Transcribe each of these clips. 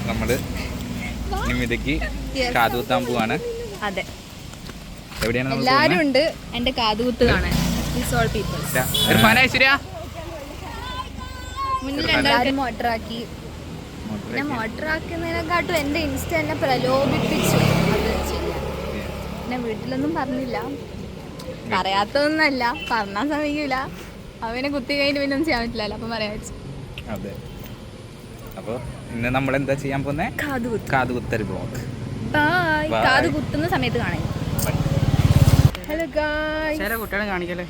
നമ്മള് നിമിതയ്ക്ക് കാതുകുത്താൻ പോവാണ്. അതെ, എവിടെയാണ് എല്ലാരും ഉണ്ട് എന്റെ കാതുകുത്ത് കാണാൻ. മുന്നിൽ എല്ലാവരും മോട്ടറാക്കി. പിന്നെ മോട്ടറാക്കുന്നതിനെക്കാട്ടും എന്റെ ഇൻസ്റ്റ എന്നെ പ്രലോഭിപ്പിച്ചു അത് ചെയ്യാൻ. പിന്നെ വീട്ടിലൊന്നും പറഞ്ഞില്ല, പറയാത്തതൊന്നല്ല, പറഞ്ഞാൽ സമയമില്ല. അവനെ കുത്തി കഴിഞ്ഞ് പിന്നെ ഒന്നും ചെയ്യാൻ പറ്റില്ലല്ലോ, അപ്പം പറയാൻ വെച്ചു. അതെ, അപ്പോൾ ഇന്ന് നമ്മൾ എന്താ ചെയ്യാൻ പോകുന്നത്? കാതുകുത്തൽ ബ്ലോഗ്. ബൈ. കാത് കുത്തുന്ന സമയത്ത് കാണാൻ. ഹലോ ഗായ്സ്, ചില കുട്ടികളെ കാണിക്കല്ലേ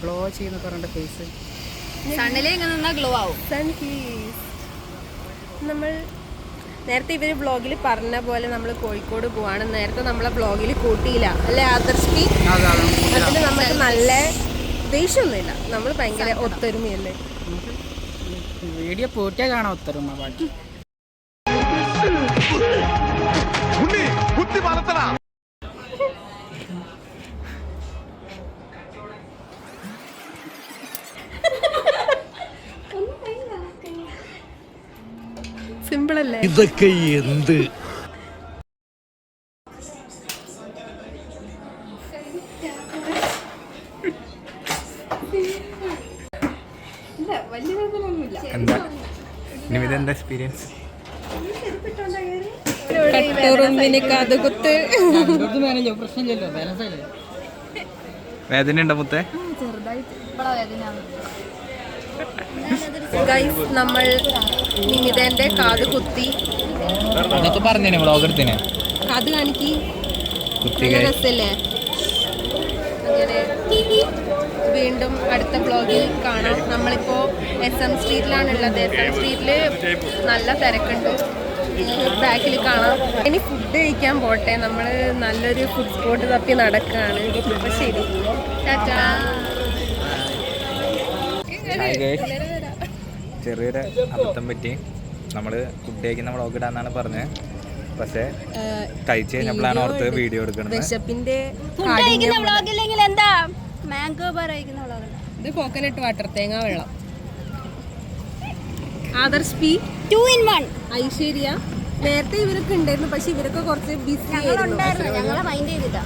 ഗ്ലോ ചെയ്യുന്ന പറഞ്ഞ ഫേസ്. സണ്ണില് ഇങ്ങനെ നിന്നാ ഗ്ലോ ആവും. നമ്മൾ നേരത്തെ ഇവര് ബ്ലോഗിൽ പറഞ്ഞ പോലെ നമ്മൾ കോഴിക്കോട് പോവാണ്. നേരത്തെ നമ്മളെ ബ്ലോഗിൽ കൂട്ടിയില്ല അല്ലേ ആദർശി? അതിന് നമുക്ക് നല്ല ദേഷ്യമൊന്നുമില്ല, നമ്മൾ ഭയങ്കര ഒത്തൊരുമയല്ലേ. വീഡിയോ പൂർത്തിയാ കാണാം ഒത്തൊരുമ. ബാക്കി സിമ്പിൾ അല്ലേ? ഇതൊക്കെ എന്ത്? എന്താ എക്സ്പീരിയൻസ്? വേദന ഉണ്ടോ മുത്തേ? ഗൈസ്, നമ്മൾ നിമിതന്റെ കാത് കുത്തി. അതൊക്കെ പറഞ്ഞേനെ വ്ളോഗ് എടുത്തേനെ. കാത് കാണിക്ക്, രസല്ലേ? അങ്ങനെ വീണ്ടും അടുത്ത വ്ളോഗിൽ കാണാം. നമ്മളിപ്പോൾ SM സ്ട്രീറ്റിലാണുള്ളത്. SM സ്ട്രീറ്റിൽ നല്ല തിരക്കുണ്ട്, ബാക്കിൽ കാണാം. ഇനി ഫുഡ് കഴിക്കാൻ പോട്ടെ. നമ്മൾ നല്ലൊരു ഫുഡ് സ്പോട്ട് തപ്പി നടക്കുകയാണ്. അപ്പോൾ ശരി, ടാറ്റാ. ചെറിയൊരു അബദ്ധം പറ്റി. നമ്മൾ ഫുഡ് കഴിക്കുന്ന വ്ളോഗ് ഇടാന്നാണ് പറഞ്ഞത്, പക്ഷേ കഴിച്ച് കഴിഞ്ഞപ്പോഴാണ് ഓർത്ത് വീഡിയോ എടുക്കുന്നത്. വിശപ്പിന്റെ ഇത് കോക്കനട്ട് വാട്ടർ, തേങ്ങാ വെള്ളം. Adarsh P 2 in 1. ഐശ്വര്യ. നേരത്തെ ഇവരൊക്കെ ഉണ്ടായിരുന്നു, പക്ഷെ ഇവരൊക്കെ കുറച്ച് ബിസി ആയിരുന്നു. ഞങ്ങളെ മൈൻഡ് ചെയ്തിട്ടാ.